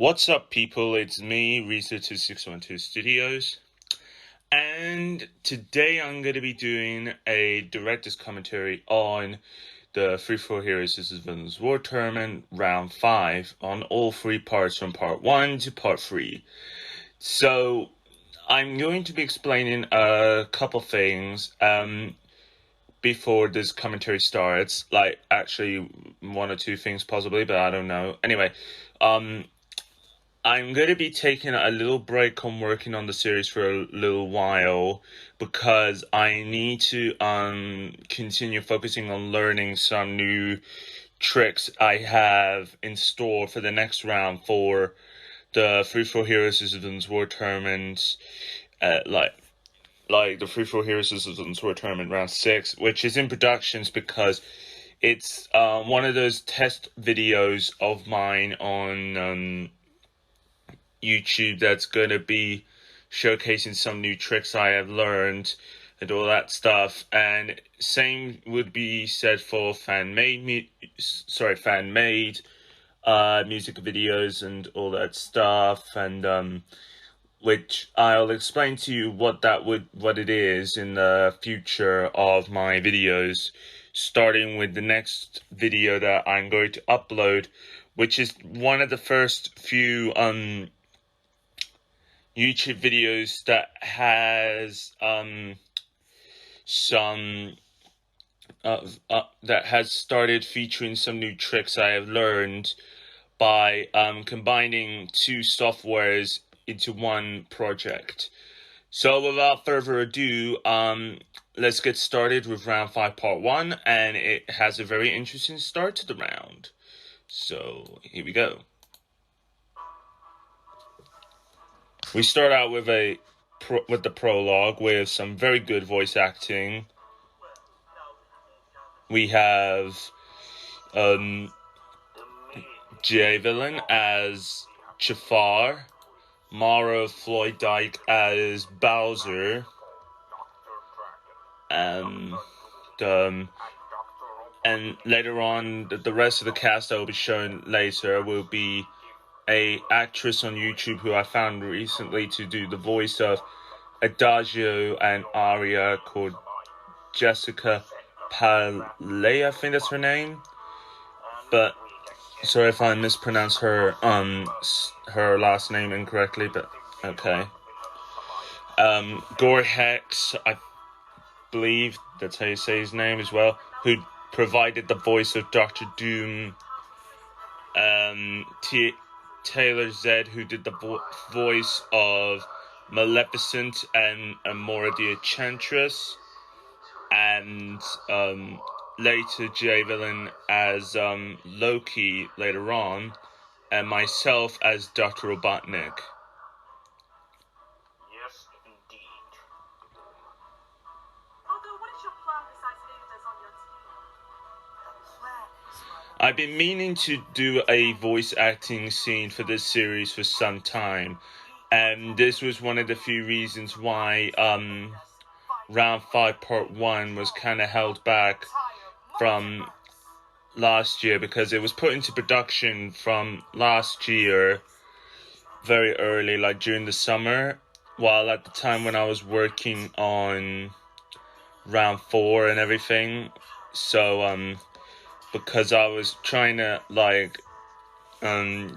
What's up, people? It's me, Rizo2612's, and today I'm going to be doing a director's commentary on the Free for Heroes vs. Villains War Tournament Round 5 on all three parts from Part 1 to Part 3. So, I'm going to be explaining a couple things before this commentary starts. Like, actually, one or two things possibly, but I don't know. Anyway, I'm going to be taking a little break on working on the series for a little while because I need to continue focusing on learning some new tricks I have in store for the next round for the Free for Heroes vs. War Tournament, like the Free for Heroes vs. War Tournament Round 6, which is in productions because it's one of those test videos of mine on YouTube that's going to be showcasing some new tricks I have learned and all that stuff. And same would be said for fan-made music videos and all that stuff, and which I'll explain to you what it is in the future of my videos, starting with the next video that I'm going to upload, which is one of the first few YouTube videos that has that has started featuring some new tricks I have learned by combining two softwares into one project. So without further ado, let's get started with round 5 part 1, and it has a very interesting start to the round. So here we go. We start out with the prologue with some very good voice acting. We have Javelin as Jafar, Mara Floyd Dyke as Bowser, and later on, the rest of the cast that will be shown later will be a actress on YouTube who I found recently to do the voice of Adagio and Aria, called Jessica Palais, I think that's her name. But sorry if I mispronounce her last name incorrectly, but okay. Gore Hex, I believe that's how you say his name as well, who provided the voice of Dr. Doom. Taylor Zed, who did the voice of Maleficent and Amora the Enchantress, and later Javelin as Loki later on, and myself as Dr. Robotnik. Yes, indeed. Although, what is your plan besides leaving us on your team? I've been meaning to do a voice acting scene for this series for some time, and this was one of the few reasons why round 5 part 1 was kind of held back from last year, because it was put into production from last year very early, like during the summer, while at the time when I was working on round 4 and everything. So because I was trying to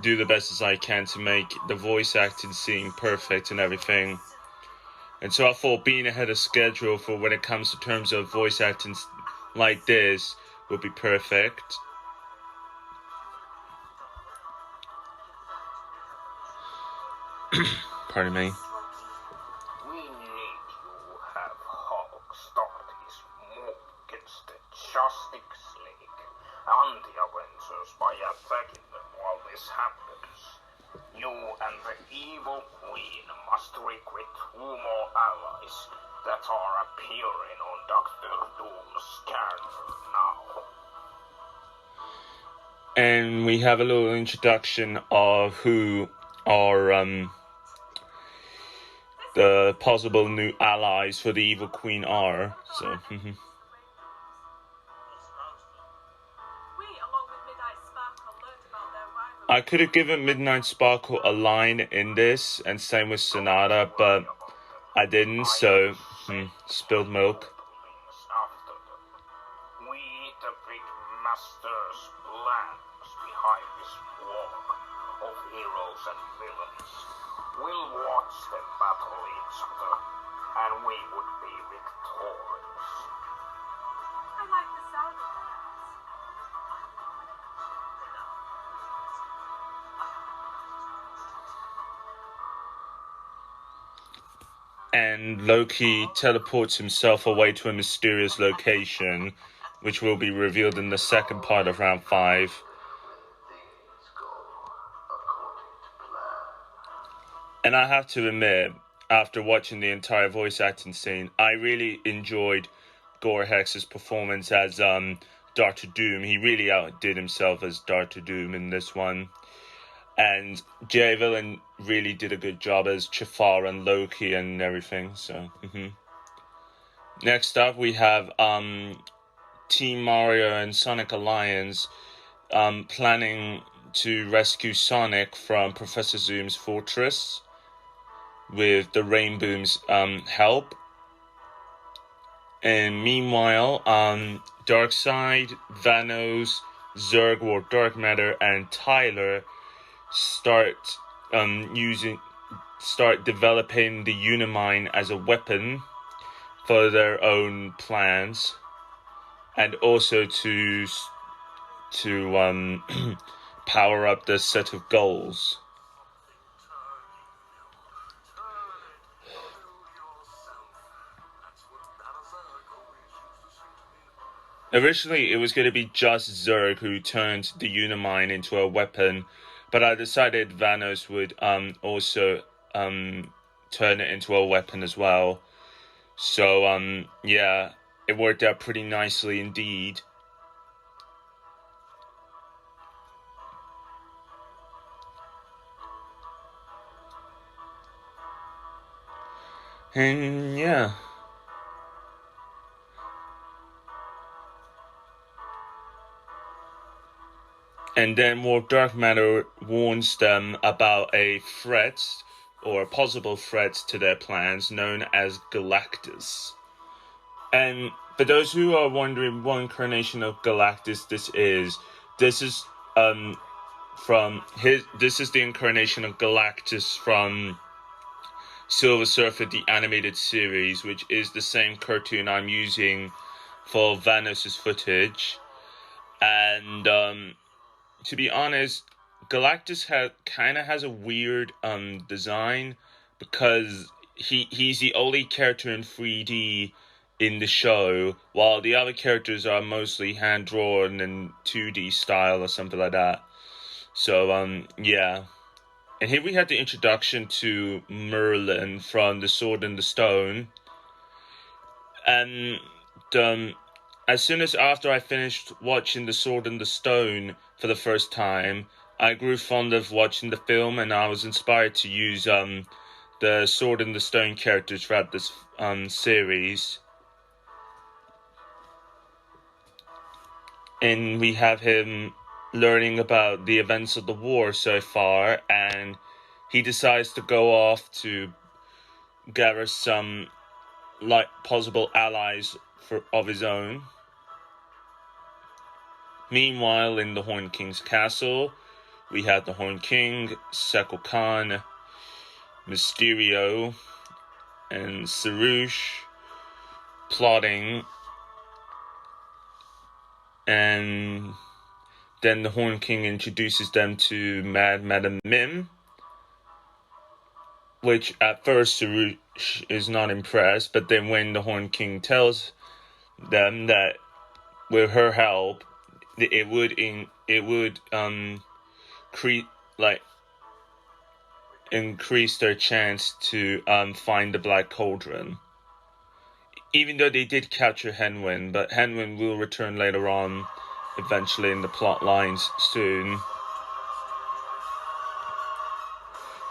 do the best as I can to make the voice acting scene perfect and everything. And so I thought being ahead of schedule for when it comes to terms of voice acting like this would be perfect. Pardon me. We need to have Hulk start his move against the Justice League and the Avengers by attacking them while this happens. You and the Evil Queen must recruit 2 more allies that are appearing on Dr. Doom's scanner now. And we have a little introduction of who are the possible new allies for the Evil Queen are. So We, along with Midnight Sparkle, learned about their rivalry. I could have given Midnight Sparkle a line in this, and same with Sonata, but I didn't, so spilled milk. We, the big masters, plans behind this war of heroes and villains. We'll watch them battle each other, and we would be victorious. I like the sound of that. And Loki teleports himself away to a mysterious location, which will be revealed in the second part of round 5. And I have to admit, after watching the entire voice acting scene, I really enjoyed Gore Hex's performance as Dr. Doom. He really outdid himself as Dr. Doom in this one. And Jay Villain really did a good job as Chafar and Loki and everything. So, Next up, we have Team Mario and Sonic Alliance planning to rescue Sonic from Professor Zoom's fortress with the Rainboom's help. And meanwhile, Darkseid, Vanos, Zurg or Dark Matter, and Tyler start developing the Unimine as a weapon for their own plans, and also to power up the set of goals. Originally, it was going to be just Zurg who turned the Unimine into a weapon, but I decided Vanos would also turn it into a weapon as well. So, yeah, it worked out pretty nicely indeed. And yeah. And then more Dark Matter warns them about a threat, or a possible threat to their plans, known as Galactus. And for those who are wondering what incarnation of Galactus this is the incarnation of Galactus from Silver Surfer, the animated series, which is the same cartoon I'm using for Vanos' footage. And to be honest, Galactus has a weird design, because he's the only character in 3D in the show, while the other characters are mostly hand drawn and 2D style or something like that. So yeah. And here we have the introduction to Merlin from The Sword and the Stone. And as soon as after I finished watching The Sword and the Stone for the first time, I grew fond of watching the film, and I was inspired to use the Sword and the Stone characters throughout this series. And we have him learning about the events of the war so far, and he decides to go off to gather some possible allies of his own. Meanwhile, in the Horn King's castle, we have the Horn King, Sekal Khan, Mysterio, and Sarouche plotting. And then the Horn King introduces them to Mad Madam Mim, which at first Sarouche is not impressed, but then when the Horn King tells them that with her help, it would increase their chance to find the Black Cauldron. Even though they did capture Henwin, but Henwin will return later on, eventually in the plot lines soon.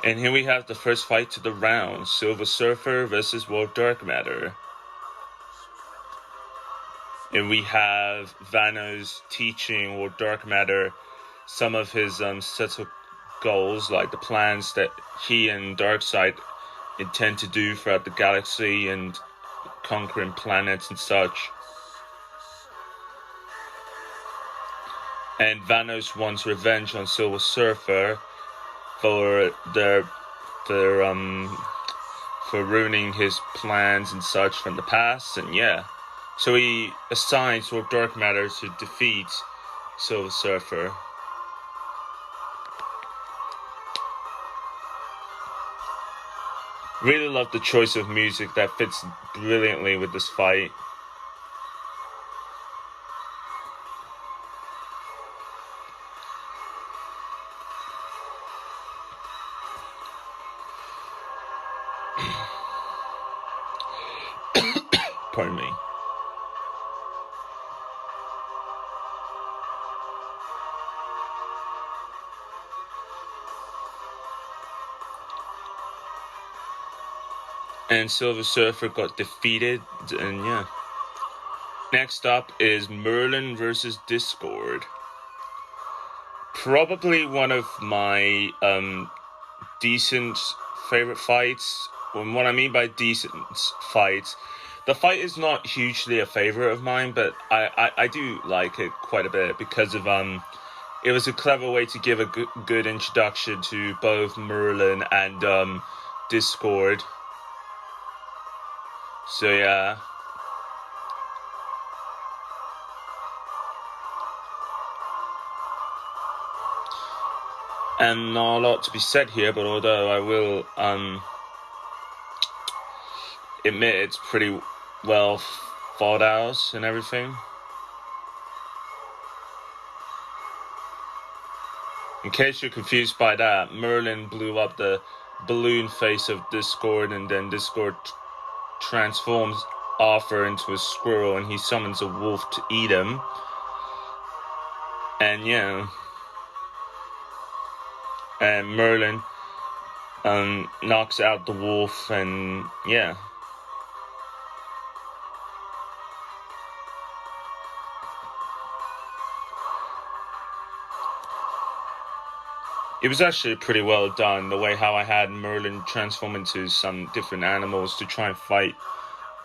And here we have the first fight to the round, Silver Surfer versus World Dark Matter. And we have Vanos teaching World Dark Matter some of his sets of goals, like the plans that he and Darkseid intend to do throughout the galaxy and conquering planets and such. And Vanos wants revenge on Silver Surfer for for ruining his plans and such from the past, and yeah. So he assigns Sword Dark Matter to defeat Silver Surfer. Really love the choice of music that fits brilliantly with this fight. Pardon me. And Silver Surfer got defeated, and yeah. Next up is Merlin versus Discord. Probably one of my decent favorite fights. And what I mean by decent fights, the fight is not hugely a favorite of mine, but I do like it quite a bit because of it was a clever way to give a good introduction to both Merlin and Discord. So yeah. And not a lot to be said here, but although I will admit it's pretty well thought out and everything. In case you're confused by that, Merlin blew up the balloon face of Discord, and then Discord transforms Arthur into a squirrel, and he summons a wolf to eat him. And yeah. And Merlin knocks out the wolf, and yeah. It was actually pretty well done, the way how I had Merlin transform into some different animals to try and fight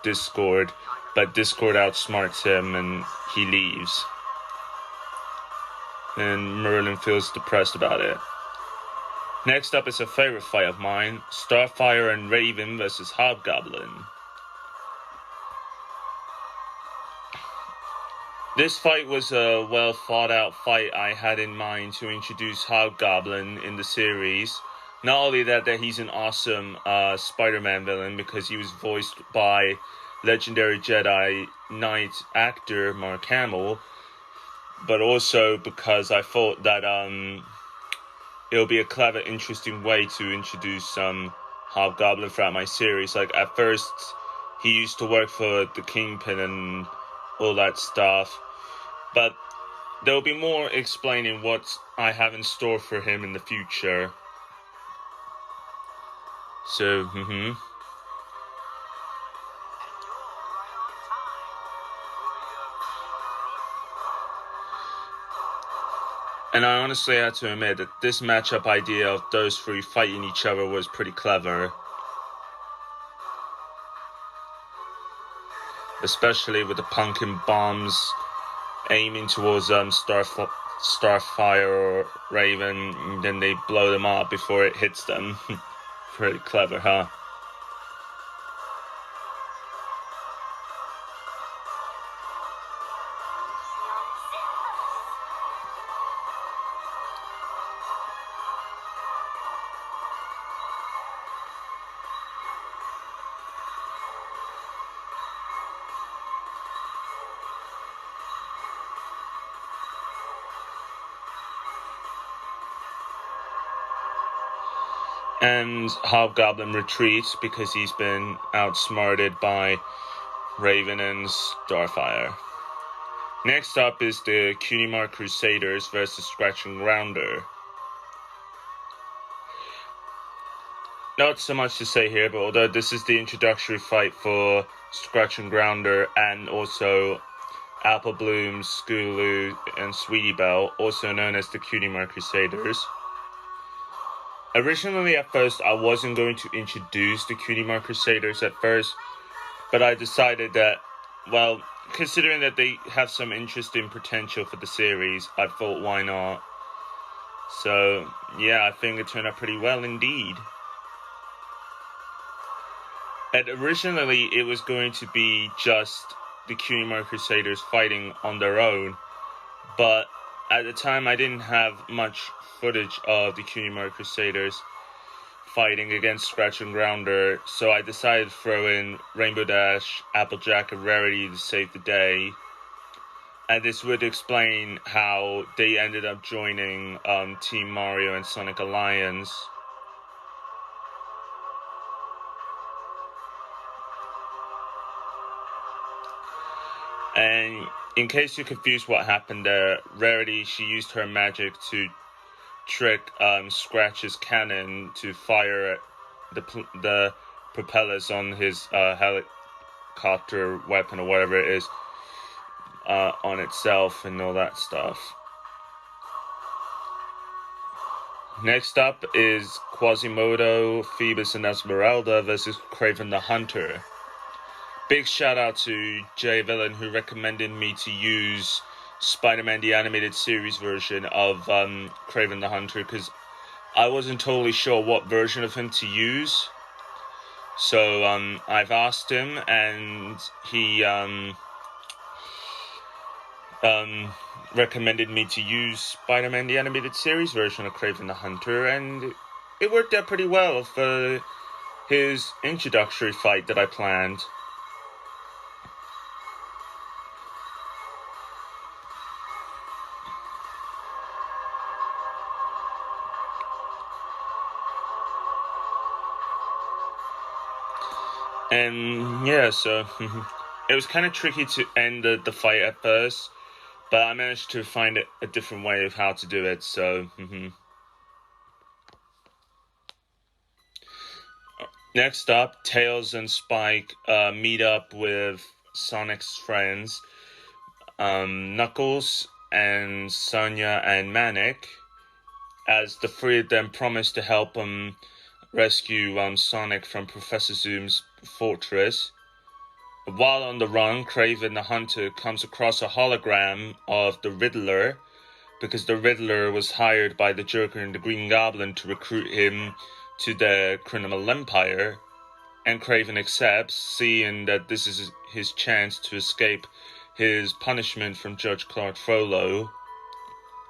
Discord, but Discord outsmarts him and he leaves. And Merlin feels depressed about it. Next up is a favorite fight of mine, Starfire and Raven versus Hobgoblin. This fight was a well thought out fight I had in mind to introduce Hobgoblin in the series. Not only that he's an awesome Spider-Man villain because he was voiced by legendary Jedi Knight actor Mark Hamill, but also because I thought that it'll be a clever, interesting way to introduce Hobgoblin throughout my series. Like, at first, he used to work for the Kingpin and all that stuff. But there'll be more explaining what I have in store for him in the future. So, And I honestly had to admit that this matchup idea of those three fighting each other was pretty clever. Especially with the pumpkin bombs aiming towards Starfire or Raven, and then they blow them up before it hits them. Pretty clever, huh? And Hobgoblin retreats because he's been outsmarted by Raven and Starfire. Next up is the Cunimar Crusaders versus Scratch and Grounder. Not so much to say here, but although this is the introductory fight for Scratch and Grounder and also Apple Bloom, Skulu, and Sweetie Belle, also known as the Cutie Mark Crusaders. Originally, at first, I wasn't going to introduce the Cutie Mark Crusaders at first, but I decided that, well, considering that they have some interesting potential for the series, I thought, why not? So, yeah, I think it turned out pretty well indeed. And originally, it was going to be just the Cutie Mark Crusaders fighting on their own, but at the time, I didn't have much footage of the Cutie Mark Crusaders fighting against Scratch and Grounder, so I decided to throw in Rainbow Dash, Applejack, and Rarity to save the day. And this would explain how they ended up joining Team Mario and Sonic Alliance. And in case you're confused what happened there, Rarity, she used her magic to trick Scratch's cannon to fire the propellers on his helicopter weapon or whatever it is on itself and all that stuff. Next up is Quasimodo, Phoebus, and Esmeralda versus Kraven the Hunter. Big shout out to Jay Villain, who recommended me to use Spider-Man the Animated Series version of Kraven the Hunter, because I wasn't totally sure what version of him to use. So I've asked him, and he recommended me to use Spider-Man the Animated Series version of Kraven the Hunter, and it worked out pretty well for his introductory fight that I planned. And yeah, so it was kind of tricky to end the fight at first, but I managed to find a different way of how to do it, so... Next up, Tails and Spike meet up with Sonic's friends, Knuckles and Sonia and Manic, as the three of them promise to help rescue Sonic from Professor Zoom's fortress. While on the run, Kraven the Hunter comes across a hologram of the Riddler, because the Riddler was hired by the Joker and the Green Goblin to recruit him to the criminal empire, and Kraven accepts, seeing that this is his chance to escape his punishment from Judge Clark Frollo.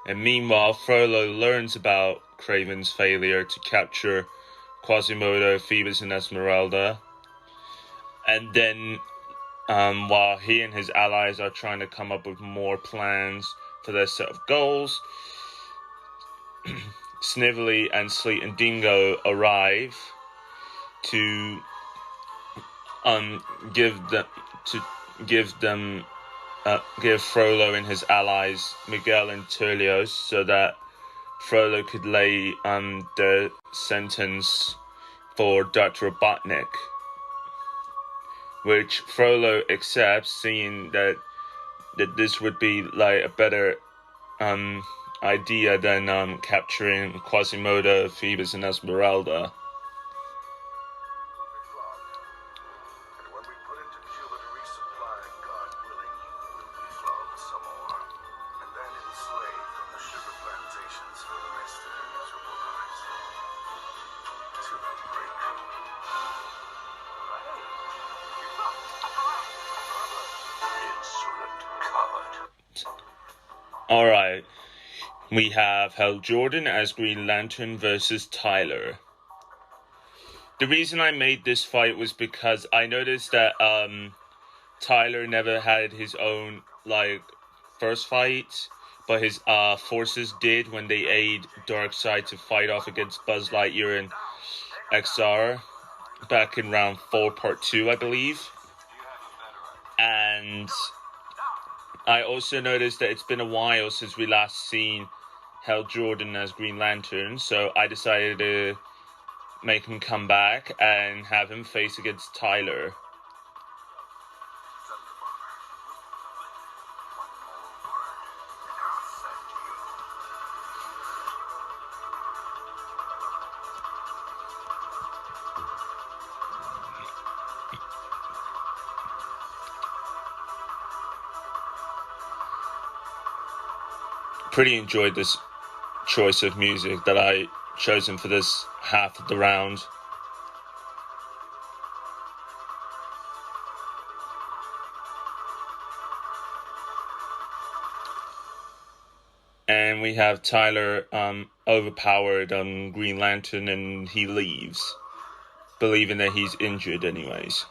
And meanwhile, Frollo learns about Kraven's failure to capture Quasimodo, Phoebus, and Esmeralda. And then, while he and his allies are trying to come up with more plans for their set of goals, Snively and Sleet and Dingo arrive to give Frollo and his allies Miguel and Turlios, so that Frollo could lay the sentence for Dr. Robotnik, which Frollo accepts, seeing that this would be like a better idea than capturing Quasimodo, Phoebus, and Esmeralda. Alright, we have Hal Jordan as Green Lantern versus Tyler. The reason I made this fight was because I noticed that Tyler never had his own first fight, but his forces did when they aid Darkseid to fight off against Buzz Lightyear and XR back in round 4, part 2, I believe. And I also noticed that it's been a while since we last seen Hal Jordan as Green Lantern, so I decided to make him come back and have him face against Tyler. pretty enjoyed this choice of music that I chosen for this half of the round. And we have Tyler overpowered on Green Lantern, and he leaves, believing that he's injured anyways.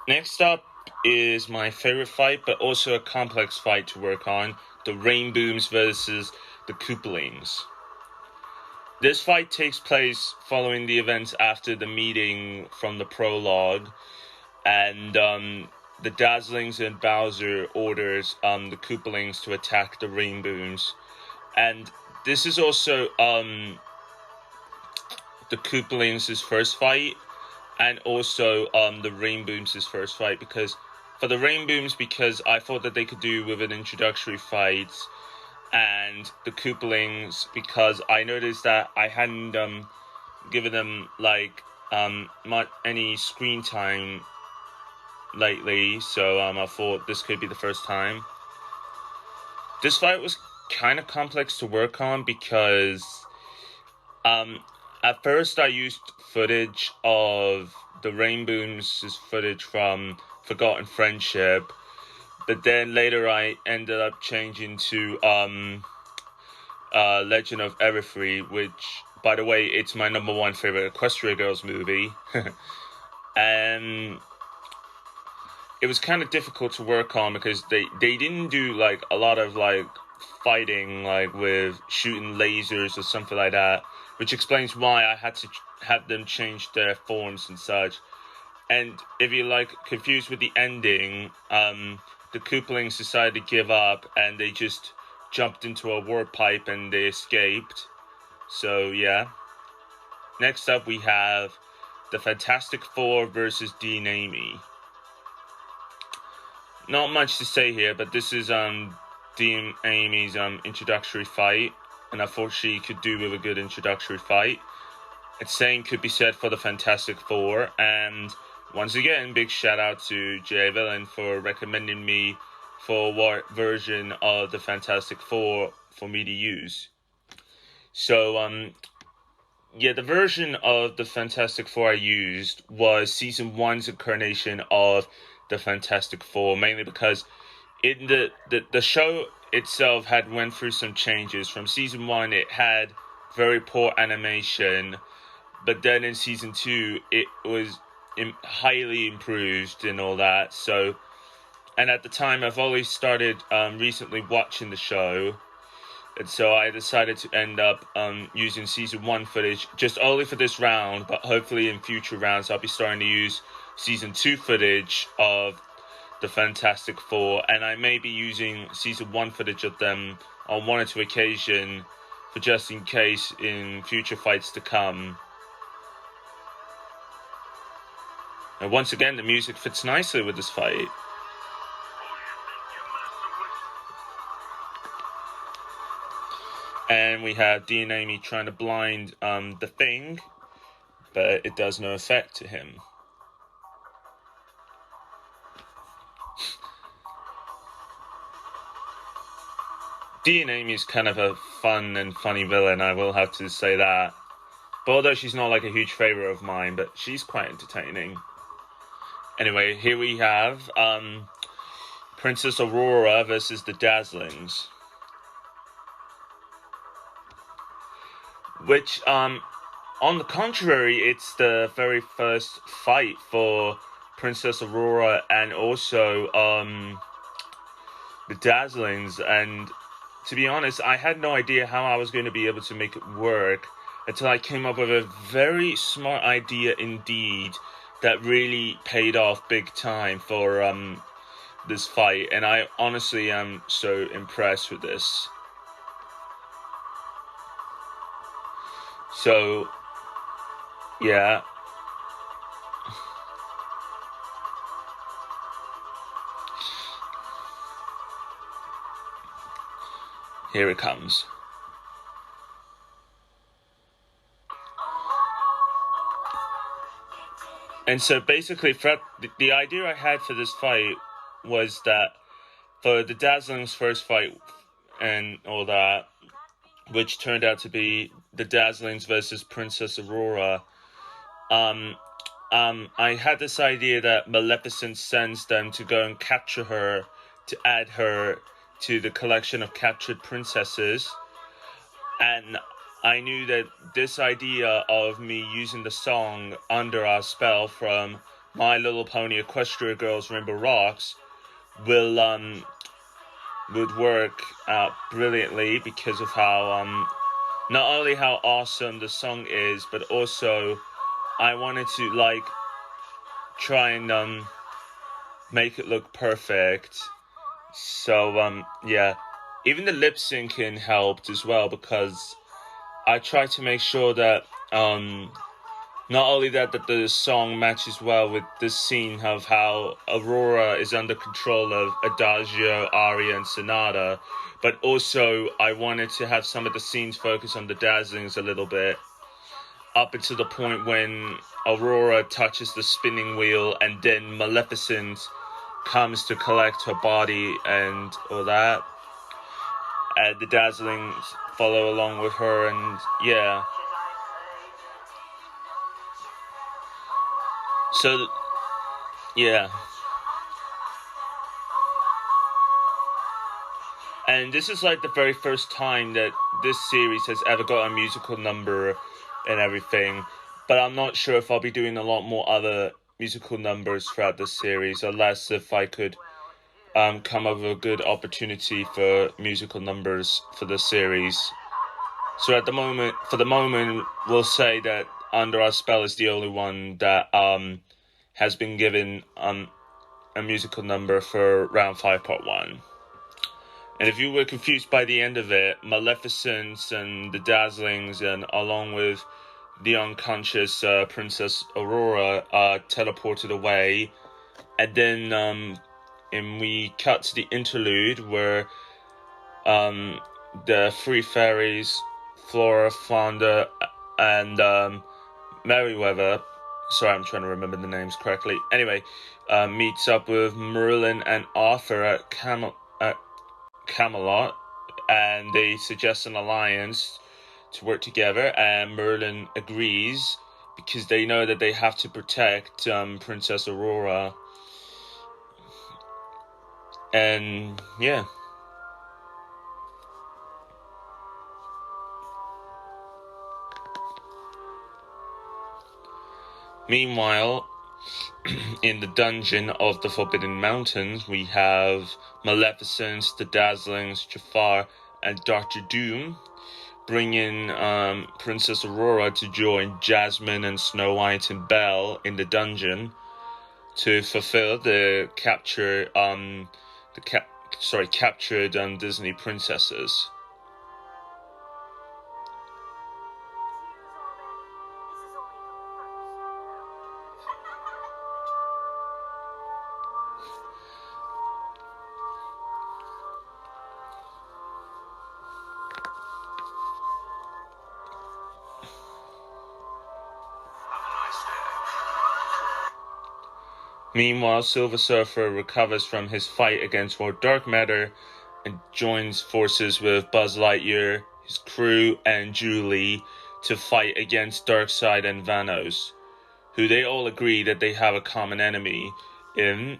Next up is my favorite fight, but also a complex fight to work on, the Rainbooms versus the Koopalings. This fight takes place following the events after the meeting from the prologue, and the Dazzlings and Bowser orders the Koopalings to attack the Rainbooms. And this is also the Koopalings' first fight, and also the Rainbooms' first fight, because for the Rainbooms, because I thought that they could do with an introductory fight, and the Koopalings, because I noticed that I hadn't given them like any screen time lately, so I thought this could be the first time. This fight was kind of complex to work on because at first I used footage of the Rainbooms' footage from Forgotten Friendship, but then later I ended up changing to Legend of Everfree, which, by the way, it's my #1 favorite Equestria Girls movie. And it was kind of difficult to work on because they didn't do like a lot of like fighting, like with shooting lasers or something like that, which explains why I had to have them change their forms and such. And if you're like confused with the ending, the Koopalings decided to give up and they just jumped into a warp pipe and they escaped. So yeah. Next up we have the Fantastic Four versus Dean Amy. Not much to say here, but this is Dean Amy's introductory fight, and I thought she could do with a good introductory fight. The same could be said for the Fantastic Four, and once again, big shout out to J. Villain for recommending me for what version of the Fantastic Four for me to use. So, yeah, the version of the Fantastic Four I used was Season 1's incarnation of the Fantastic Four, mainly because in the show itself had went through some changes. From Season 1, it had very poor animation, but then in Season 2, it was highly improved and all that. So, and at the time, I've only started recently watching the show, and so I decided to end up using Season 1 footage just only for this round, but hopefully in future rounds I'll be starting to use Season 2 footage of the Fantastic Four, and I may be using Season 1 footage of them on one or two occasions for just in case in future fights to come. And once again, the music fits nicely with this fight. And we have Dean Amy trying to blind the Thing, but it does no effect to him. Dean Amy is kind of a fun and funny villain, I will have to say that. But although she's not like a huge favorite of mine, but she's quite entertaining. Anyway, here we have Princess Aurora versus the Dazzlings. Which, on the contrary, it's the very first fight for Princess Aurora and also the Dazzlings, and to be honest, I had no idea how I was going to be able to make it work until I came up with a very smart idea indeed that really paid off big time for this fight, and I honestly am so impressed with this. So, yeah. Here it comes. And so basically, the idea I had for this fight was that for the Dazzling's first fight and all that, which turned out to be the Dazzlings versus Princess Aurora, I had this idea that Maleficent sends them to go and capture her, to add her to the collection of captured princesses. And I knew that this idea of me using the song Under Our Spell from My Little Pony Equestria Girls Rainbow Rocks would work out brilliantly because of how not only how awesome the song is, but also I wanted to like try and make it look perfect. So yeah, even the lip syncing helped as well, because I tried to make sure that not only that the song matches well with this scene of how Aurora is under control of Adagio, Aria, and Sonata, but also I wanted to have some of the scenes focus on the Dazzlings a little bit, up until the point when Aurora touches the spinning wheel and then Maleficent comes to collect her body and all that. And the Dazzlings follow along with her, and yeah. So, yeah. And this is like the very first time that this series has ever got a musical number and everything. But I'm not sure if I'll be doing a lot more other musical numbers throughout this series, unless if I could come up with a good opportunity for musical numbers for the series. So for the moment, we'll say that Under Our Spell is the only one that has been given a musical number for round 5, part 1. And if you were confused by the end of it, Maleficent and the Dazzlings, and along with the unconscious Princess Aurora, are teleported away. And then and we cut to the interlude where the three fairies, Flora, Flounder, and Merryweather, sorry, I'm trying to remember the names correctly. Anyway, meets up with Merlin and Arthur at Camelot, and they suggest an alliance to work together, and Merlin agrees because they know that they have to protect Princess Aurora. And yeah. Meanwhile, in the dungeon of the Forbidden Mountains, we have Maleficent, the Dazzlings, Jafar, and Dr. Doom bringing Princess Aurora to join Jasmine and Snow White and Belle in the dungeon to fulfill the captured Disney princesses. Meanwhile, Silver Surfer recovers from his fight against Lord Dark Matter and joins forces with Buzz Lightyear, his crew, and Julie to fight against Darkseid and Vanos, who they all agree that they have a common enemy in.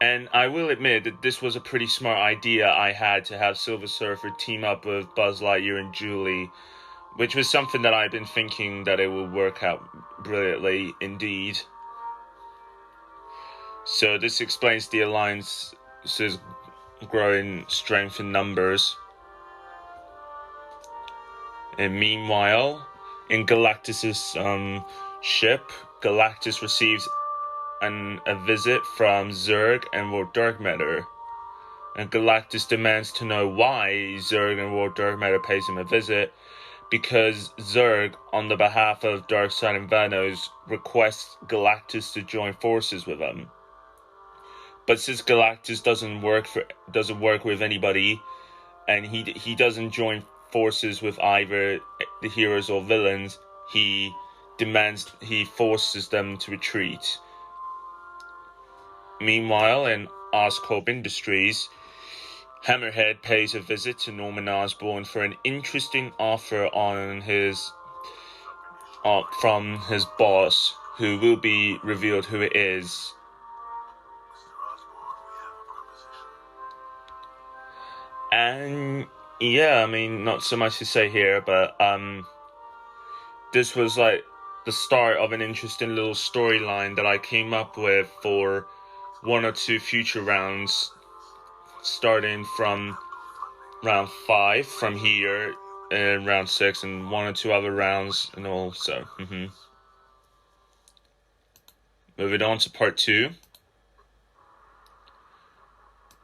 And I will admit that this was a pretty smart idea I had, to have Silver Surfer team up with Buzz Lightyear and Julie, which was something that I've been thinking that it would work out brilliantly indeed. So this explains the Alliance's growing strength in numbers. And meanwhile, in Galactus's ship, Galactus receives a visit from Zurg and Lord Dark Matter. And Galactus demands to know why Zurg and Lord Dark Matter pays him a visit, because Zurg, on the behalf of Darkseid and Vanos, requests Galactus to join forces with him. But since Galactus doesn't work with anybody, and he doesn't join forces with either the heroes or villains, he forces them to retreat. Meanwhile, in Oscorp Industries, Hammerhead pays a visit to Norman Osborn for an interesting offer on his from his boss, who will be revealed who it is. And yeah, I mean, not so much to say here, but this was like the start of an interesting little storyline that I came up with for one or two future rounds, starting from round 5 from here, and round 6, and one or two other rounds, and all. So, moving on to part 2.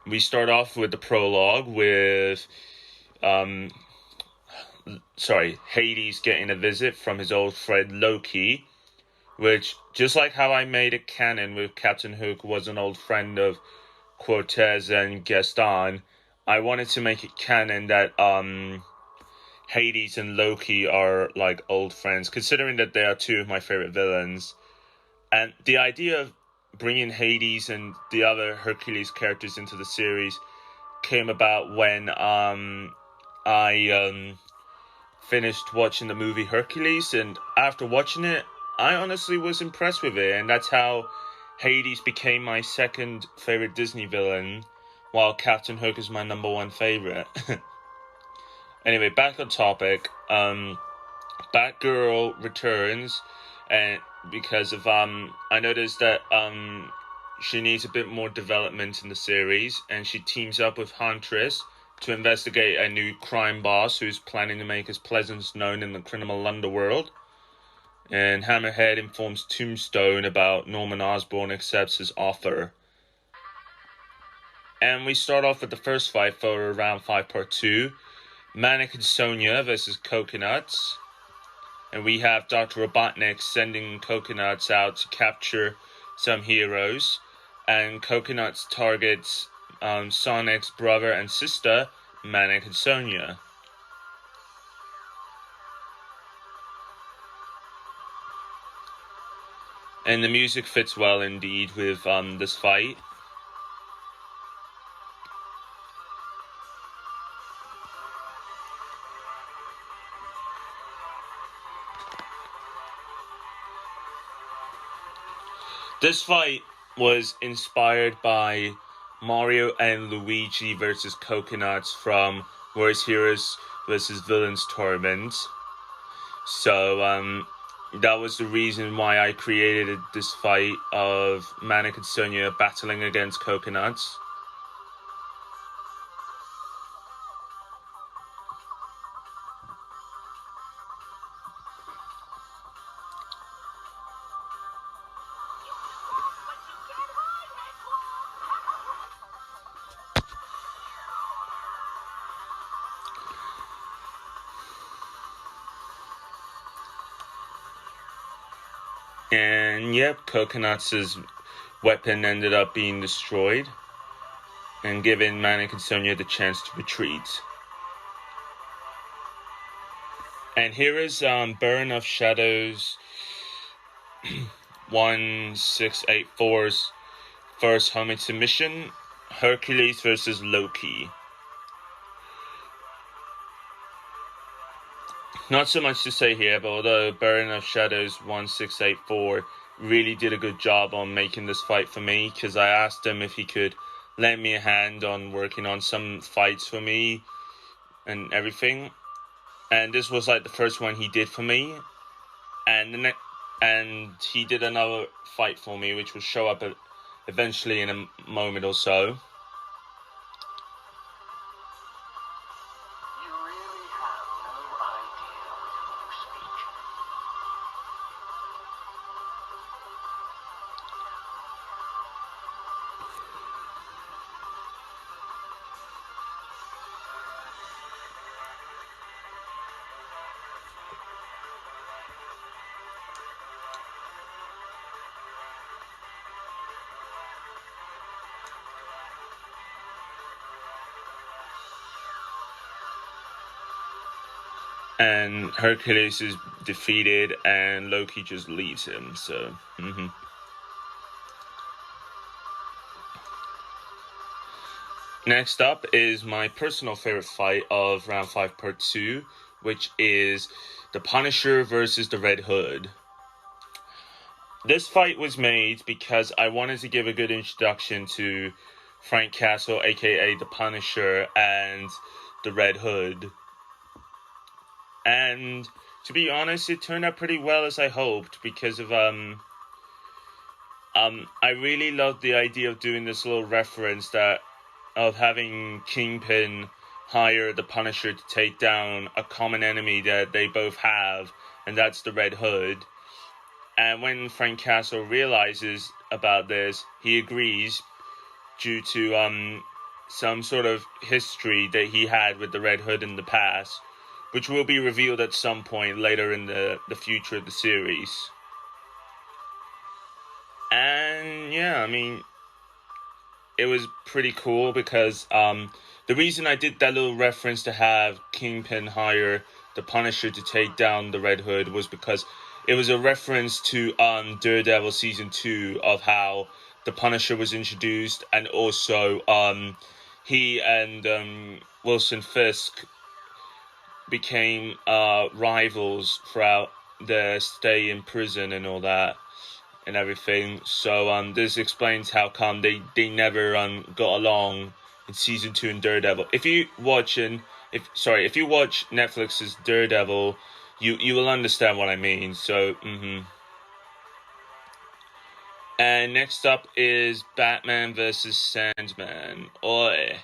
We start off with the prologue with Hades getting a visit from his old friend Loki, which, just like how I made it canon with Captain Hook was an old friend of Cortez and Gaston, I wanted to make it canon that Hades and Loki are like old friends, considering that they are two of my favorite villains. And the idea of bringing Hades and the other Hercules characters into the series came about when I finished watching the movie Hercules, and after watching it, I honestly was impressed with it, and that's how Hades became my second favorite Disney villain, while Captain Hook is my number 1 favorite. Anyway, back on topic. Batgirl returns, and because of I noticed that she needs a bit more development in the series, and she teams up with Huntress to investigate a new crime boss who's planning to make his presence known in the criminal underworld. And Hammerhead informs Tombstone about Norman Osborn accepts his offer. And we start off with the first fight for round 5 part 2. Manic and Sonya versus Coconuts. And we have Dr. Robotnik sending Coconuts out to capture some heroes. And Coconuts targets Sonic's brother and sister, Manic and Sonya. And the music fits well indeed with this fight. This fight was inspired by Mario and Luigi versus Coconuts from Worst Heroes vs. Villains Tournament. So, that was the reason why I created this fight of Manic and Sonya battling against Coconuts. And yep, Coconuts' weapon ended up being destroyed and giving Manic and Sonya the chance to retreat. And here is Burn of Shadows 1684's first homing submission, Hercules versus Loki. Not so much to say here, but although Burn of Shadows 1684 really did a good job on making this fight for me, because I asked him if he could lend me a hand on working on some fights for me and everything. And this was like the first one he did for me. And he did another fight for me, which will show up eventually in a moment or so. And Hercules is defeated, and Loki just leaves him. So, Next up is my personal favorite fight of Round 5 Part 2, which is the Punisher versus the Red Hood. This fight was made because I wanted to give a good introduction to Frank Castle, aka the Punisher, and the Red Hood. And to be honest, it turned out pretty well as I hoped, because of I really loved the idea of doing this little reference of having Kingpin hire the Punisher to take down a common enemy that they both have, and that's the Red Hood. And when Frank Castle realizes about this, he agrees due to some sort of history that he had with the Red Hood in the past, which will be revealed at some point later in the future of the series. And yeah, I mean, it was pretty cool because the reason I did that little reference to have Kingpin hire the Punisher to take down the Red Hood was because it was a reference to Daredevil Season 2 of how the Punisher was introduced, and also he and Wilson Fisk became rivals throughout their stay in prison and all that and everything. So this explains how come they never got along in Season 2 in Daredevil. If you watch Netflix's Daredevil, you will understand what I mean. So And next up is Batman versus Sandman. Oi.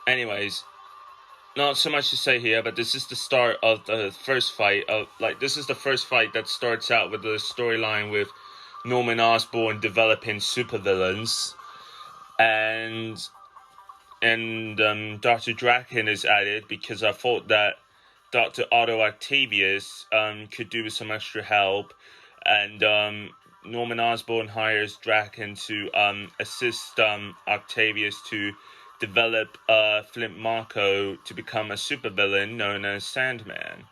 Anyways, not so much to say here, but this is the start of the first fight. This is the first fight that starts out with the storyline with Norman Osborn developing supervillains, and Dr. Draken is added because I thought that Dr. Otto Octavius could do with some extra help, and Norman Osborn hires Draken to assist Octavius to develop Flint Marko to become a supervillain known as Sandman.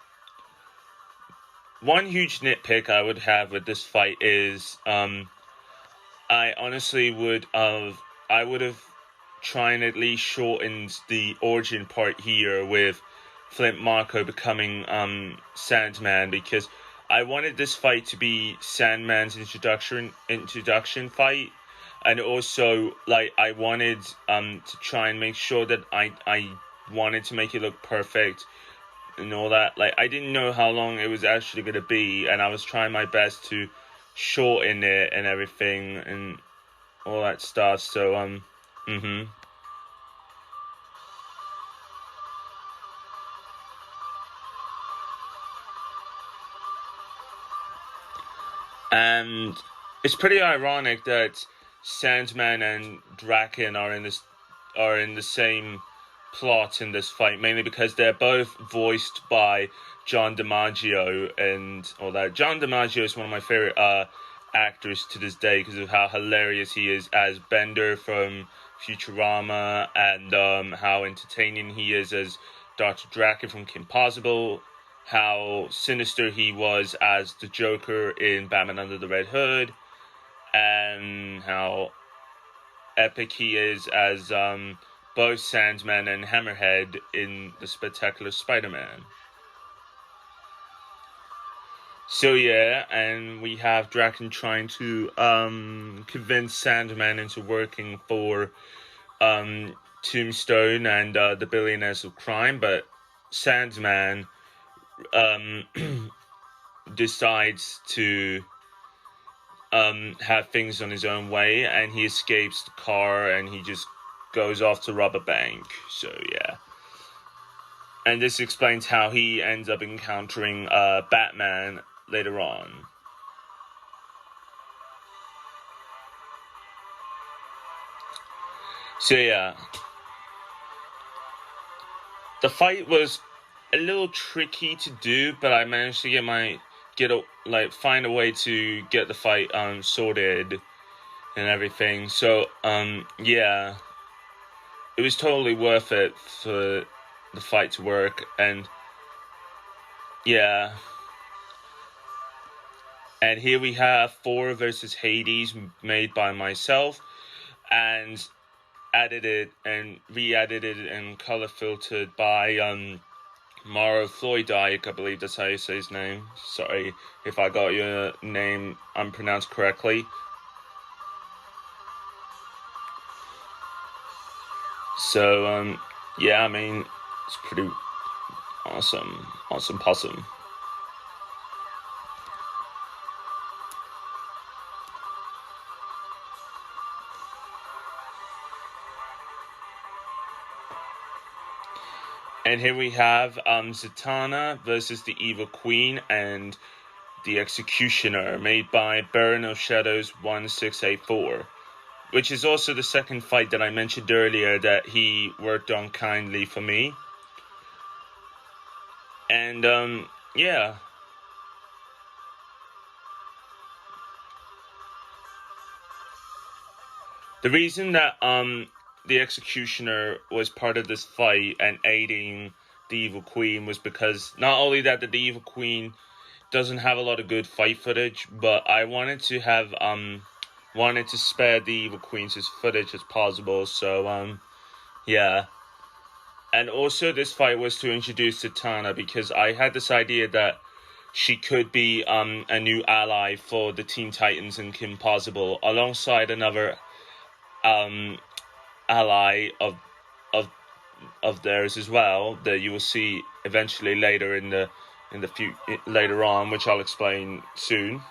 One huge nitpick I would have with this fight is I honestly would have tried and at least shortened the origin part here with Flint Marko becoming Sandman, because I wanted this fight to be Sandman's introduction fight. And also, I wanted to try and make sure that I wanted to make it look perfect and all that. I didn't know how long it was actually going to be, and I was trying my best to shorten it and everything and all that stuff. So, And it's pretty ironic that Sandman and Draken are in the same plot in this fight, mainly because they're both voiced by John DiMaggio and all that. John DiMaggio is one of my favorite actors to this day because of how hilarious he is as Bender from Futurama, and how entertaining he is as Dr. Draken from Kim Possible, how sinister he was as the Joker in Batman Under the Red Hood, and how epic he is as both Sandman and Hammerhead in the Spectacular Spider-Man. So yeah, and we have Draken trying to convince Sandman into working for Tombstone and the Billionaires of Crime, but Sandman decides to have things on his own way, and he escapes the car and he just goes off to rob a bank. So yeah, and this explains how he ends up encountering Batman later on. So yeah, the fight was a little tricky to do, but I managed to find a way to get the fight sorted and everything. So yeah, it was totally worth it for the fight to work. And yeah, and here we have Thor versus Hades, made by myself, and edited and re-edited and color filtered by Mauro Floydike, I believe that's how you say his name. Sorry if I got your name unpronounced correctly. So yeah, I mean, it's pretty awesome possum. And here we have Zatanna versus the Evil Queen and the Executioner, made by Baron of Shadows 1684, which is also the second fight that I mentioned earlier that he worked on kindly for me. And yeah. The reason that the Executioner was part of this fight and aiding the Evil Queen was because not only that the Evil Queen doesn't have a lot of good fight footage, but I wanted to have wanted to spare the Evil Queen's as footage as possible. So yeah. And also this fight was to introduce Zatanna because I had this idea that she could be a new ally for the Teen Titans and Kim Possible, alongside another ally of theirs as well that you will see eventually later later on, which I'll explain soon.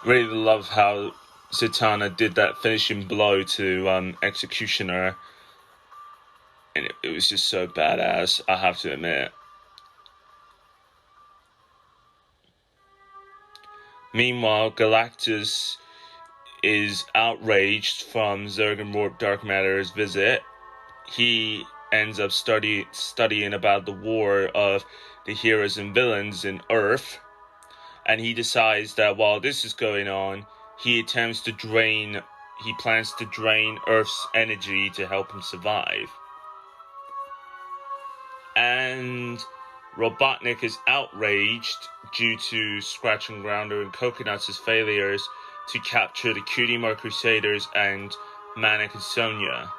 Really love how Zatanna did that finishing blow to Executioner, and it was just so badass, I have to admit. Meanwhile, Galactus is outraged from Zergenwarp Dark Matter's visit. He ends up studying about the war of the heroes and villains in Earth, and he decides that while this is going on, he plans to drain Earth's energy to help him survive. And Robotnik is outraged due to Scratch and Grounder and Coconuts' failures to capture the Cutie Mark Crusaders and Manic and Sonya.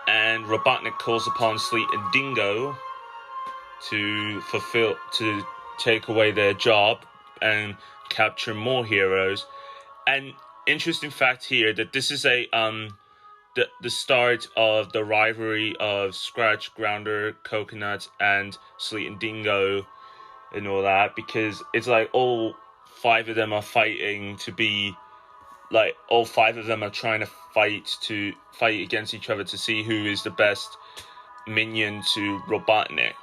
And Robotnik calls upon Sleet and Dingo to take away their job and capture more heroes. And interesting fact here that this is the start of the rivalry of Scratch, Grounder, Coconut, and Sleet and Dingo and all that, because it's like all five of them are fighting to be like, all five of them are trying to fight against each other to see who is the best minion to Robotnik.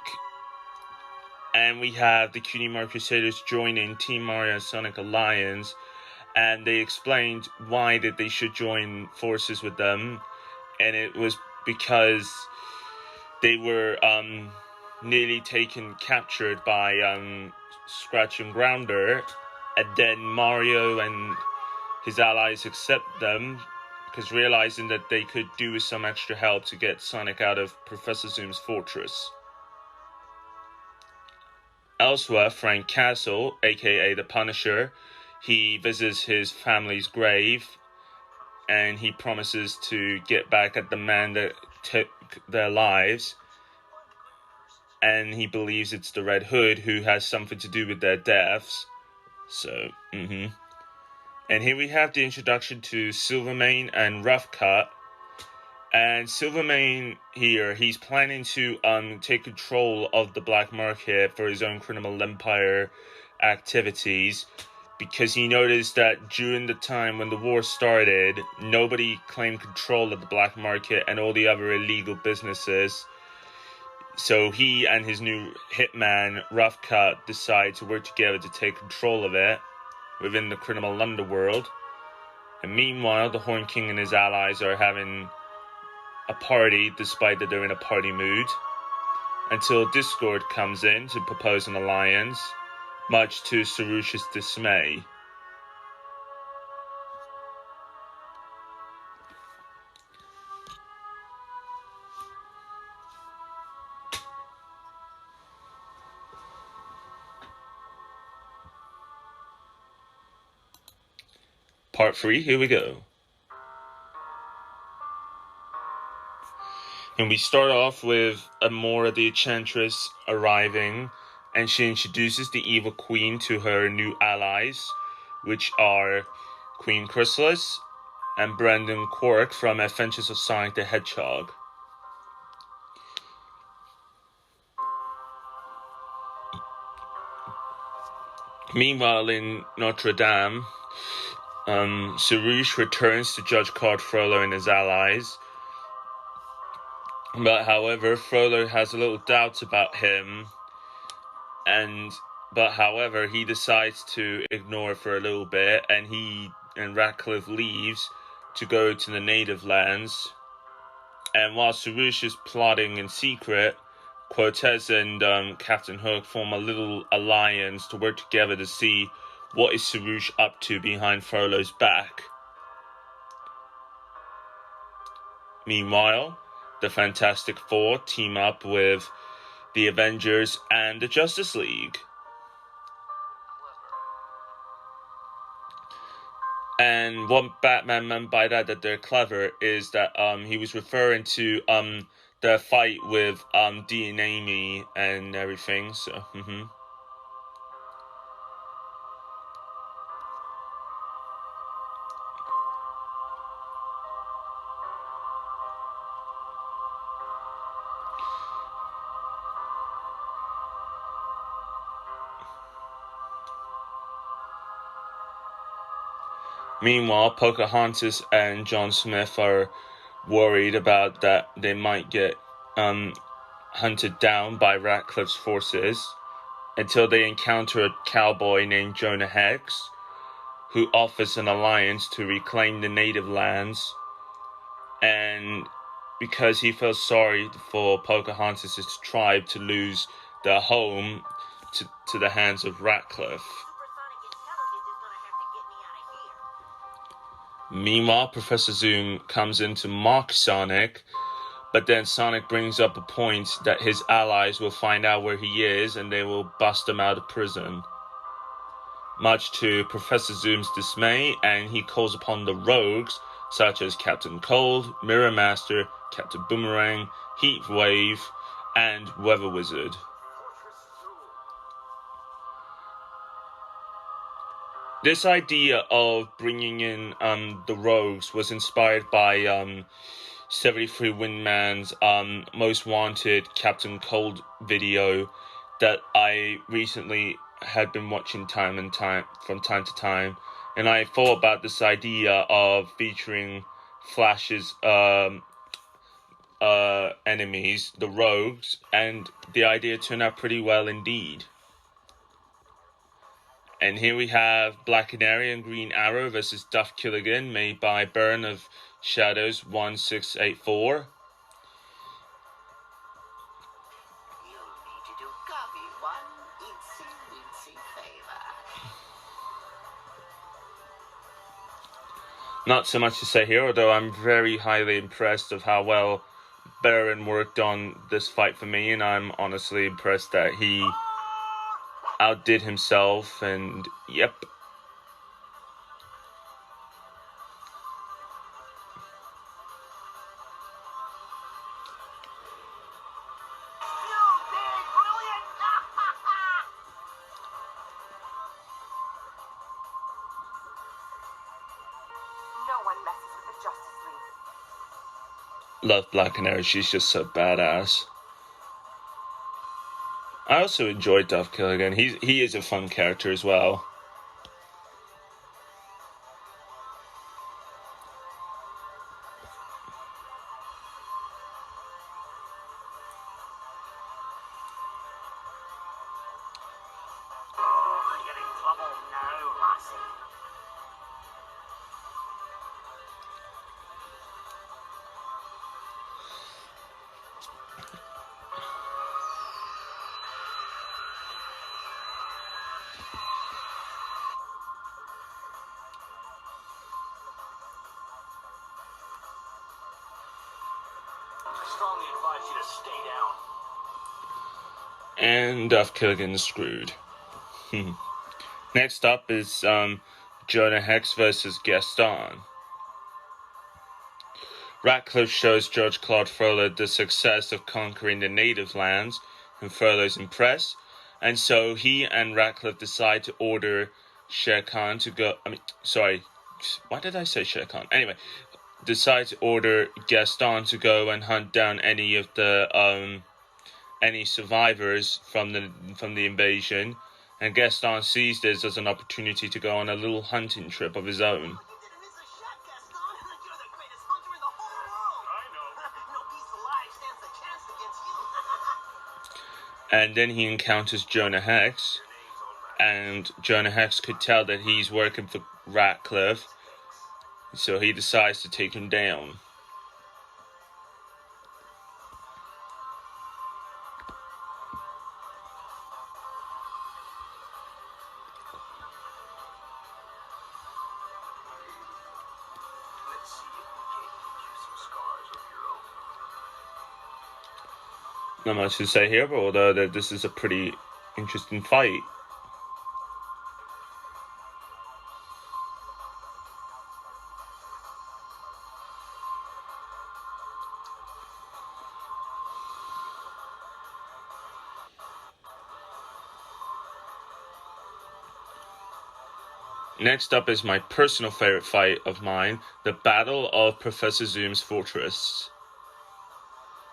And we have the Cutie Mark Crusaders joining Team Mario and Sonic Alliance, and they explained why that they should join forces with them, and it was because they were nearly captured by Scratch and Grounder, and then Mario and his allies accept them because realizing that they could do with some extra help to get Sonic out of Professor Zoom's fortress. Elsewhere, Frank Castle, aka the Punisher, he visits his family's grave and he promises to get back at the man that took their lives, and he believes it's the Red Hood who has something to do with their deaths. So, And here we have the introduction to Silvermane and Rough Cut. And Silvermane here, he's planning to take control of the black market for his own criminal empire activities, because he noticed that during the time when the war started, nobody claimed control of the black market and all the other illegal businesses. So he and his new hitman, Rough Cut, decide to work together to take control of it within the criminal underworld. And meanwhile, the Horn King and his allies are having a party, despite that they're in a party mood, until Discord comes in to propose an alliance, much to Sarush's dismay. Part 3, here we go. And we start off with Amora the Enchantress arriving, and she introduces the evil queen to her new allies, which are Queen Chrysalis and Brandon Quirk from Adventures of Sonic the Hedgehog. Meanwhile, in Notre Dame, Sarouche returns to Judge Card Frollo and his allies. But however, Frollo has a little doubts about him, but however, he decides to ignore it for a little bit, and Ratcliffe leaves to go to the native lands. And while Sarouche is plotting in secret, Cortez and Captain Hook form a little alliance to work together to see what is Sarouche up to behind Frollo's back. Meanwhile, the Fantastic Four team up with the Avengers and the Justice League. And what Batman meant by that they're clever is that he was referring to the fight with Dee and Amy and everything. So. Meanwhile, Pocahontas and John Smith are worried about that they might get hunted down by Ratcliffe's forces until they encounter a cowboy named Jonah Hex, who offers an alliance to reclaim the native lands. And because he feels sorry for Pocahontas' tribe to lose their home to the hands of Ratcliffe. Meanwhile, Professor Zoom comes in to mock Sonic, but then Sonic brings up a point that his allies will find out where he is and they will bust him out of prison. Much to Professor Zoom's dismay, and he calls upon the rogues such as Captain Cold, Mirror Master, Captain Boomerang, Heat Wave, and Weather Wizard. This idea of bringing in the rogues was inspired by 73 Windman's Most Wanted Captain Cold video that I recently had been watching from time to time, and I thought about this idea of featuring Flash's enemies, the rogues, and the idea turned out pretty well indeed. And here we have Black Canary and Green Arrow versus Duff Killigan, made by Burn of Shadows 1684. You'll need to do copy one itsy favor. Not so much to say here, although I'm very highly impressed of how well Baron worked on this fight for me, and I'm honestly impressed that he outdid himself, and yep. No one messes with the Justice League. Love Black Canary, she's just so badass. I also enjoyed Duff Killigan. He is a fun character as well. Oh, you're in trouble now, lassie. Strongly advise you to stay down. And Duff Killigan is screwed. Next up is Jonah Hex versus Gaston. Ratcliffe shows George Claude Frollo the success of conquering the native lands, and Frollo's impressed, and so he and Ratcliffe decide to order Shere Khan to go. Why did I say Shere Khan? Anyway, decide to order Gaston to go and hunt down any of the any survivors from the invasion, and Gaston sees this as an opportunity to go on a little hunting trip of his own. And then he encounters Jonah Hex, and Jonah Hex could tell that he's working for Ratcliffe, so he decides to take him down. Not much to say here, but although that this is a pretty interesting fight. Next up is my personal favorite fight of mine, the Battle of Professor Zoom's Fortress.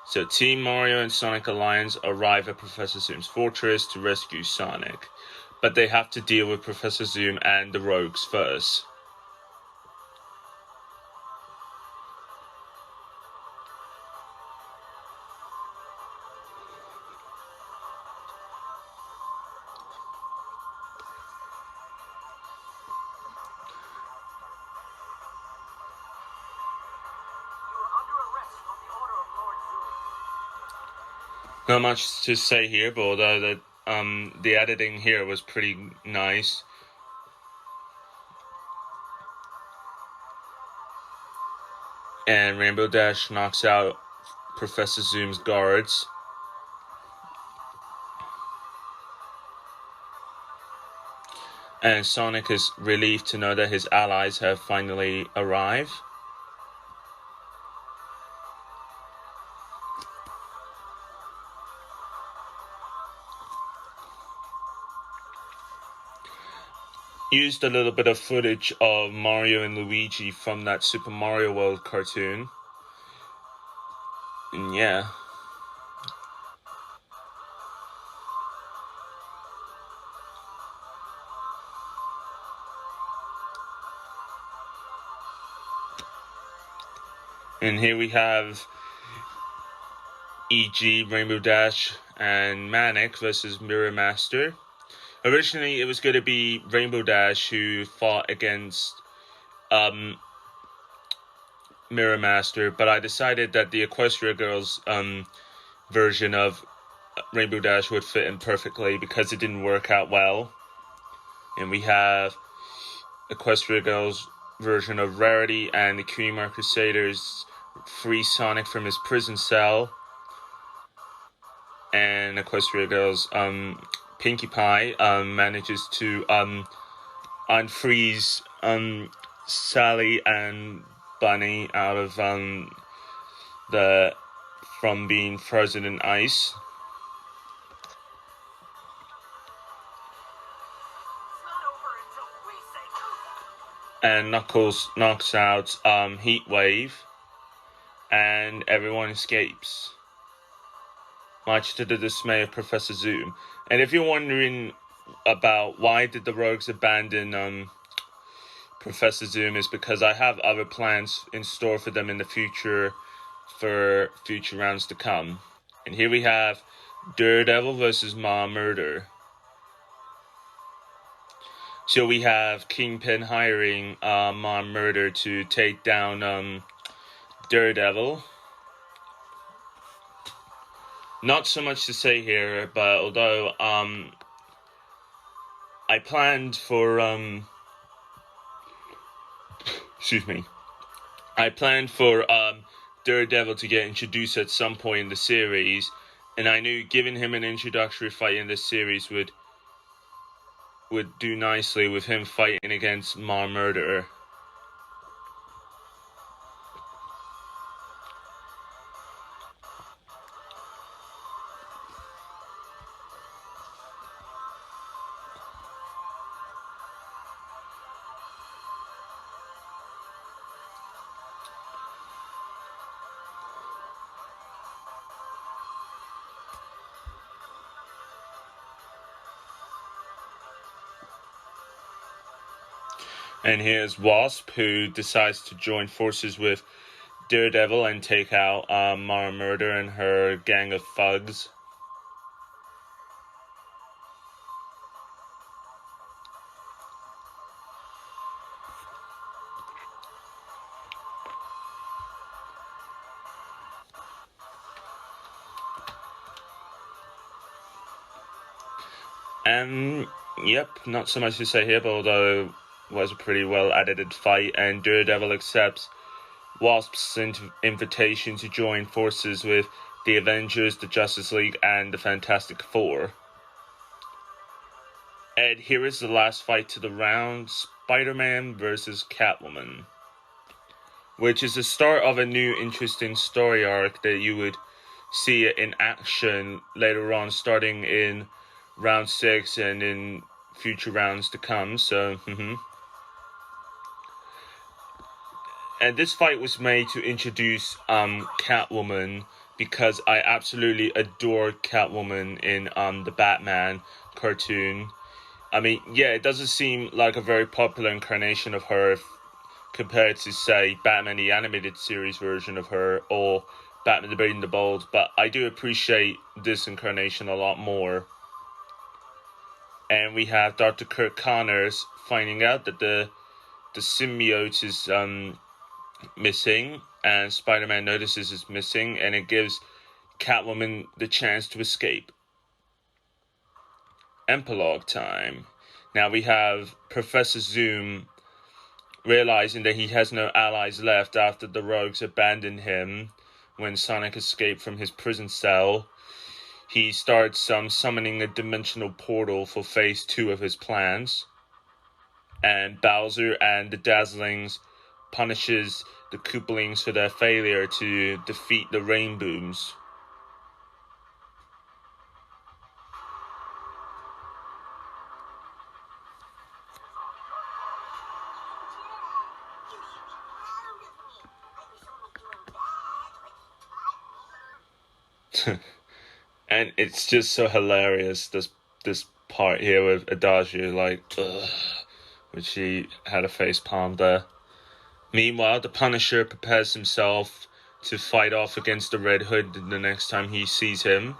So Team Mario and Sonic Alliance arrive at Professor Zoom's fortress to rescue Sonic, but they have to deal with Professor Zoom and the rogues first. Not much to say here, but although the editing here was pretty nice. And Rainbow Dash knocks out Professor Zoom's guards. And Sonic is relieved to know that his allies have finally arrived. Used a little bit of footage of Mario and Luigi from that Super Mario World cartoon. And yeah. And here we have E.G., Rainbow Dash, and Manic versus Mirror Master. Originally, it was going to be Rainbow Dash who fought against Mirror Master, but I decided that the Equestria Girls version of Rainbow Dash would fit in perfectly because it didn't work out well. And we have Equestria Girls version of Rarity and the Cutie Crusaders free Sonic from his prison cell. And Equestria Girls Pinkie Pie manages to unfreeze Sally and Bunny out of from being frozen in ice. And Knuckles knocks out Heat Wave, and everyone escapes, much to the dismay of Professor Zoom. And if you're wondering about why did the rogues abandon Professor Zoom, is because I have other plans in store for them in the future, for future rounds to come. And here we have Daredevil versus Ma Murder. So we have Kingpin hiring Ma Murder to take down Daredevil. Not so much to say here, but although I planned for I planned for Daredevil to get introduced at some point in the series, and I knew giving him an introductory fight in this series would would do nicely with him fighting against Ma Murderer. And here's Wasp, who decides to join forces with Daredevil and take out Mara Murder and her gang of thugs. And yep, not so much to say here, but although it was a pretty well edited fight, and Daredevil accepts Wasp's invitation to join forces with the Avengers, the Justice League, and the Fantastic Four. And here is the last fight to the round, Spider-Man versus Catwoman, which is the start of a new interesting story arc that you would see it in action later on, starting in round 6 and in future rounds to come. So, And this fight was made to introduce Catwoman, because I absolutely adore Catwoman in the Batman cartoon. I mean, yeah, it doesn't seem like a very popular incarnation of her compared to, say, Batman the Animated Series version of her or Batman the Brave and the Bold, but I do appreciate this incarnation a lot more. And we have Dr. Kirk Connors finding out that the symbiote is missing, and Spider-Man notices it's missing, and it gives Catwoman the chance to escape. Epilogue time. Now we have Professor Zoom realizing that he has no allies left after the rogues abandoned him when Sonic escaped from his prison cell. He starts summoning a dimensional portal for phase 2 of his plans. And Bowser and the Dazzlings punishes the Koopalings for their failure to defeat the Rainbooms. And it's just so hilarious, this part here with Adagio, like, ugh, when she had a face palm there. Meanwhile, the Punisher prepares himself to fight off against the Red Hood the next time he sees him.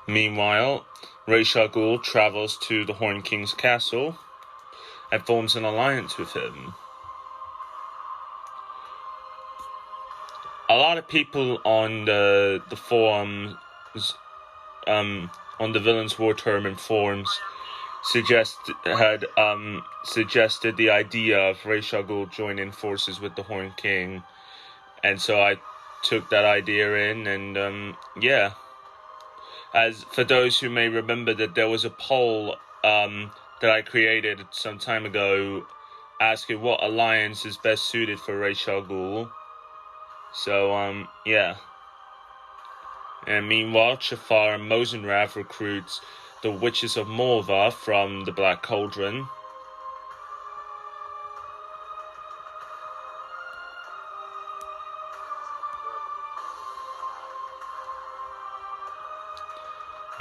Meanwhile, Ra's al Ghul travels to the Horn King's castle and forms an alliance with him. A lot of people on the forums, on the Villains War Tournament forums, suggested the idea of Ra's al Ghul joining forces with the Horn King, and so I took that idea in, and yeah. As for those who may remember, that there was a poll that I created some time ago asking what alliance is best suited for Ra's al Ghul. So, yeah. And meanwhile, Jafar and Mosenrath recruits the Witches of Morva from the Black Cauldron.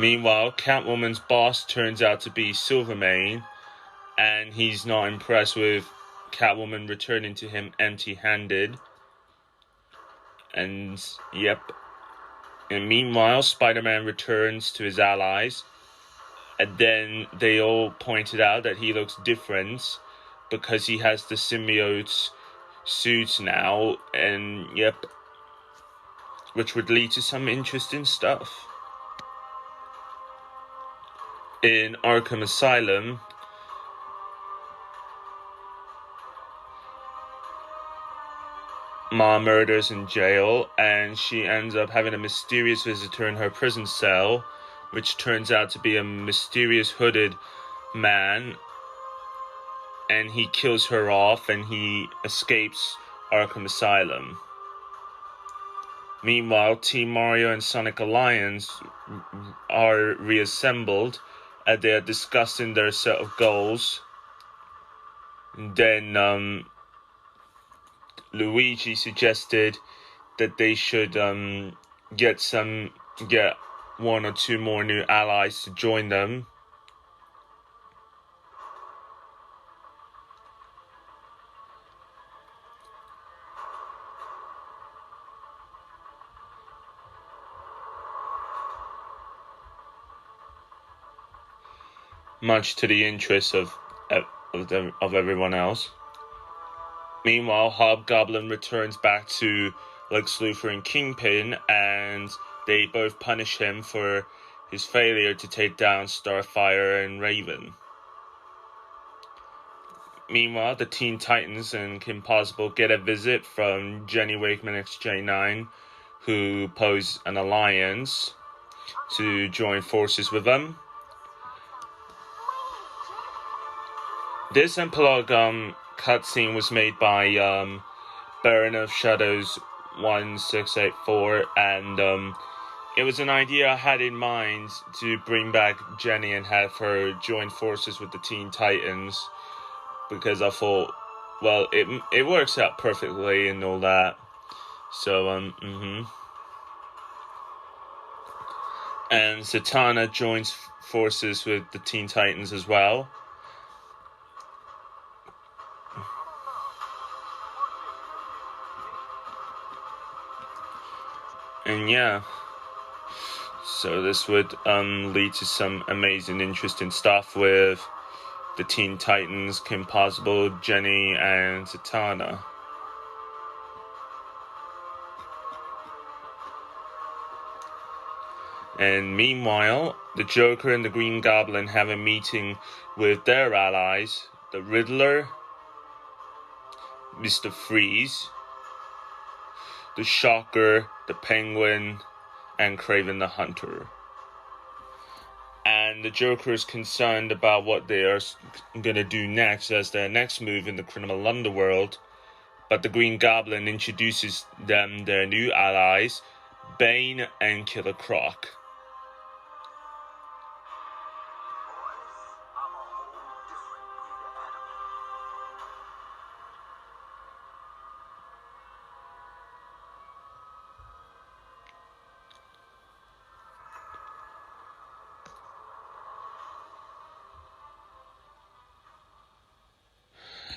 Meanwhile, Catwoman's boss turns out to be Silvermane, and he's not impressed with Catwoman returning to him empty-handed. And, yep. And meanwhile, Spider-Man returns to his allies, and then they all pointed out that he looks different because he has the symbiote suit now, and yep, which would lead to some interesting stuff. In Arkham Asylum, Ma murders in jail, and she ends up having a mysterious visitor in her prison cell, which turns out to be a mysterious hooded man, and he kills her off and he escapes Arkham Asylum. Meanwhile, Team Mario and Sonic Alliance are reassembled as they are discussing their set of goals. And then Luigi suggested that they should get one or two more new allies to join them. Much to the interest of everyone else. Meanwhile, Hobgoblin returns back to Lex Luthor and Kingpin, and they both punish him for his failure to take down Starfire and Raven. Meanwhile, the Teen Titans and Kim Possible get a visit from Jenny Wakeman XJ9, who pose an alliance to join forces with them. This epilogue cutscene was made by Baron of Shadows 1684, and it was an idea I had in mind to bring back Jenny and have her join forces with the Teen Titans, because I thought, well, it works out perfectly and all that. So and Zatanna joins forces with the Teen Titans as well. And yeah, so this would lead to some amazing, interesting stuff with the Teen Titans, Kim Possible, Jenny, and Zatanna. And meanwhile, the Joker and the Green Goblin have a meeting with their allies, the Riddler, Mr. Freeze, the Shocker, the Penguin, and Kraven the Hunter. And the Joker is concerned about what they are going to do next as their next move in the criminal underworld. But the Green Goblin introduces them their new allies, Bane and Killer Croc.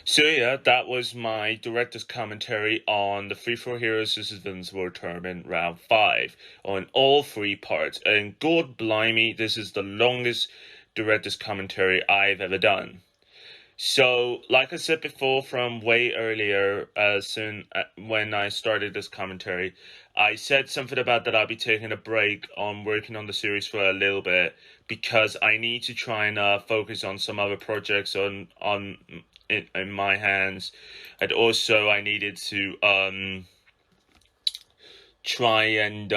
So yeah, that was my director's commentary on the Free for Heroes vs. Villains World Tournament Round 5 on all 3 parts. And God blimey, this is the longest director's commentary I've ever done. So, like I said before, from way earlier, when I started this commentary, I said something about that I'll be taking a break on working on the series for a little bit, because I need to try and focus on some other projects in my hands, and also I needed to try and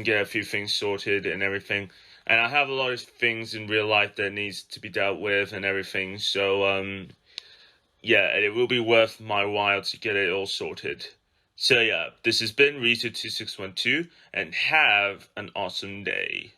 get a few things sorted and everything. And I have a lot of things in real life that needs to be dealt with and everything. So, yeah, it will be worth my while to get it all sorted. So, yeah, this has been Rizo2612, and have an awesome day.